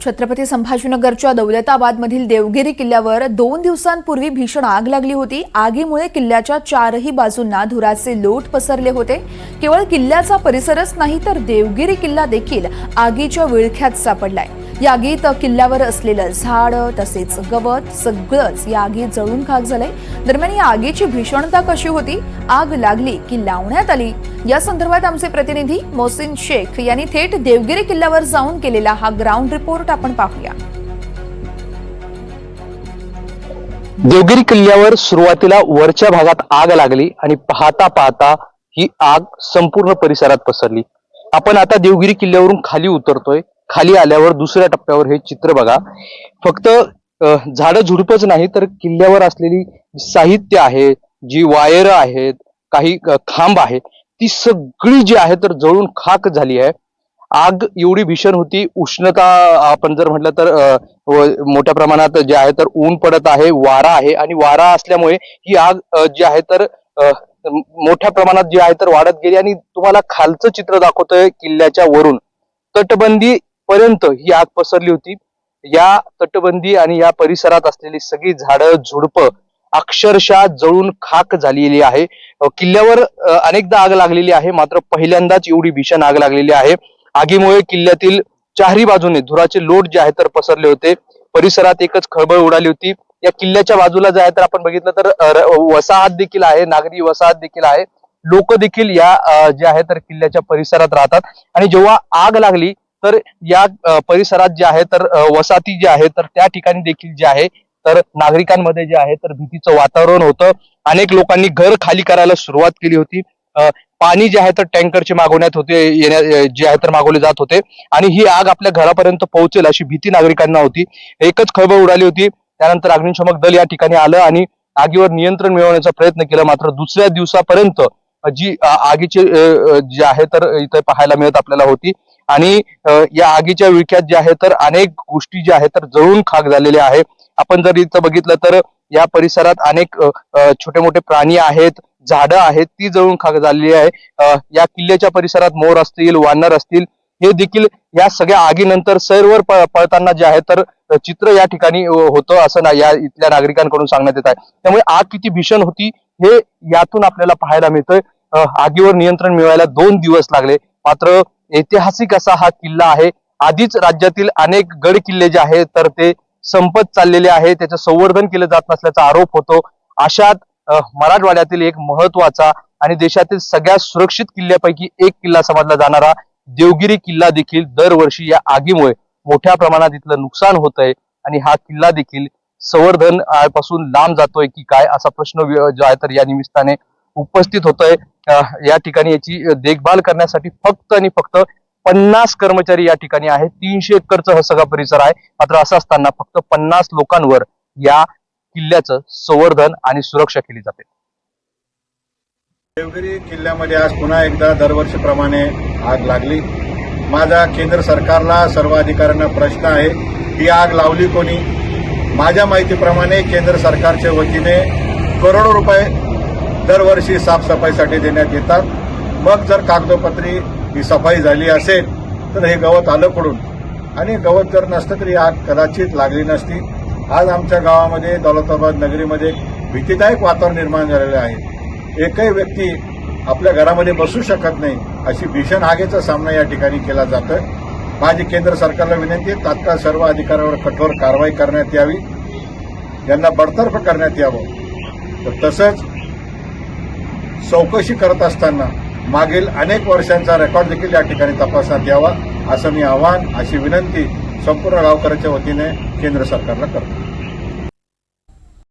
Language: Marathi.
छत्रपती संभाजीनगरच्या दौलताबादमधील देवगिरी किल्ल्यावर 2 दिवसांपूर्वी भीषण आग लागली होती। आगीमुळे किल्ल्याच्या चारही बाजूंना धुराचे लोट पसरले होते। केवळ किल्ल्याचा परिसरच नाही तर देवगिरी किल्ला देखील आगीच्या विळख्यात सापडलाय। या आगीत किल्ल्यावर असलेलं झाड तसेच गवत सगळंच या आगीत जळून खाक झालंय। दरम्यान या आगीची भीषणता कशी होती, आग लागली की लावण्यात आली, या संदर्भात आमचे प्रतिनिधी मोहसिन शेख यांनी थेट देवगिरी किल्ल्यावर जाऊन केलेला हा ग्राउंड रिपोर्ट आपण पाहूया। देवगिरी किल्ल्यावर सुरुवातीला वरच्या भागात आग लागली आणि पाहता पाहता ही आग संपूर्ण परिसरात पसरली। आपण आता देवगिरी किल्ल्यावरून खाली उतरतोय। खाली आल्यावर दुसऱ्या टप्प्यावर हे चित्र बघा। फक्त झाडं झुडपच नाही तर किल्ल्यावर असलेली साहित्य आहे, जी वायर आहेत, काही खांब आहे, ती सगळी जी आहे तर जळून खाक झाली आहे। आग एवढी भीषण होती, उष्णता आपण जर म्हटलं तर मोठ्या प्रमाणात जे आहे तर ऊन पडत आहे, वारा आहे आणि वारा असल्यामुळे ही आग जी आहे तर मोठ्या प्रमाणात जी आहे तर वाढत गेली। आणि तुम्हाला खालचं चित्र दाखवतोय किल्ल्याच्या वरून, तटबंदी पर्यंत ही आग पसरली होती। या तटबंदी आणि या परिसरात असलेली सगळी झाडं झुडपं अक्षरशः जळून खाक झालेली आहे। किल्ल्यावर अनेकदा आग लागलेली आहे, मात्र पहिल्यांदाच एवढी भीषण आग लागलेली आहे। आगीमुळे किल्ल्यातील चारही बाजूने धुराचे लोट जे आहे तर पसरले होते। परिसरात एकच खळबळ उडाली होती। या किल्ल्याच्या बाजूला जे आहे तर आपण बघितलं तर वसाहत देखील आहे, नागरी वसाहत देखील आहे। लोक देखील या जे आहे तर किल्ल्याच्या परिसरात राहतात। आणि जेव्हा आग लागली तर या परिसरात जे आहे तर वसाहती जे आहे तर त्या ठिकाणी देखील जे आहे तर नागरिकांमध्ये जे आहे तर भीतीचं वातावरण होतं। अनेक लोकांनी घर खाली करायला सुरुवात केली होती। पाणी जे आहे तर टँकरचे मागवण्यात होते, जे आहे तर मागवले जात होते आणि ही आग आपल्या घरापर्यंत पोहोचेल अशी भीती नागरिकांना होती। एकच खळबळ उडाली होती। त्यानंतर अग्निशमक दल या ठिकाणी आलं आणि आगीवर नियंत्रण मिळवण्याचा प्रयत्न केला। मात्र दुसऱ्या दिवसापर्यंत जी आगीचे जे आहे तर इथे पाहायला मिळत आपल्याला होती। आणि या आगीच्या विळख्यात जे आहे तर अनेक गोष्टी ज्या आहेत तर जळून खाक झालेल्या आहे। आपण जर इथं बघितलं तर या परिसरात अनेक छोटे मोठे प्राणी आहेत, झाडं आहेत, ती जळून खाक झालेली आहे। या किल्ल्याच्या परिसरात मोर असतील, वानर असतील, हे देखील या सगळ्या आगीनंतर सैरवर पळताना जे आहे तर चित्र या ठिकाणी होतं असं या इथल्या नागरिकांकडून सांगण्यात येत आहे। त्यामुळे आग किती भीषण होती हे यातून आपल्याला पाहायला मिळतंय। आगीवर नियंत्रण मिळवायला 2 दिवस लागले। मात्र ऐतिहासिक असा हा किल्ला आहे। आधीच राज्यातील अनेक गड किल्ले जे आहेत तर ते संपत चाललेले आहे, त्याचं संवर्धन केलं जात नसल्याचा आरोप होतो। अशात मराठवाड्यातील एक महत्वाचा आणि देशातील सगळ्यात सुरक्षित किल्ल्यापैकी एक किल्ला समजला जाणारा देवगिरी किल्ला देखील दरवर्षी या आगीमुळे मोठ्या प्रमाणात इथलं नुकसान होतंय आणि हा किल्ला देखील संवर्धन पासून लांब जातोय की काय असा प्रश्न जो आहे तर या निमित्ताने उपस्थित होतोय। या ठिकाणी याची देखभाल करण्यासाठी फक्त आणि फक्त 50 कर्मचारी या ठिकाणी आहेत। 300 एकरचा हा सगळा परिसर आहे। मात्र असं असताना फक्त 50 लोकांवर या किल्ल्याचं संवर्धन आणि सुरक्षा केली जाते। देवगिरी किल्ल्यामध्ये आज पुन्हा एकदा दरवर्षीप्रमाणे आग लागली। माझा केंद्र सरकारला सर्व अधिकाऱ्यांना प्रश्न आहे, ही आग लावली कोणी? माझ्या माहितीप्रमाणे केंद्र सरकारच्या वतीने करोडो रुपये दरवर्षी साफसफाईसाठी देण्यात येतात। मग जर कागदोपत्री ही सफाई झाली असेल तर हे गवत आलं कुठून? आणि गवत जर नसतं तरी आग कदाचित लागली नसती। आज आमच्या गावामध्ये दौलताबाद नगरीमध्ये भीतीदायक वातावरण निर्माण झालेलं आहे। एकही व्यक्ती आपल्या घरामध्ये बसू शकत नाही, अशी भीषण आगीचा सामना या ठिकाणी केला जातोय। माझी केंद्र सरकारला विनंती आहे, तात्काळ सर्व अधिकाऱ्यांवर कठोर कारवाई करण्यात यावी, यांना बडतर्फ करण्यात यावं। तसंच चौकशी करत असताना मागील अनेक वर्षांचा रेकॉर्ड देखील या ठिकाणी तपासण्यात यावा, असं मी आवाहन, अशी विनंती संपूर्ण गावकऱ्यांच्या वतीने केंद्र सरकारला करतो।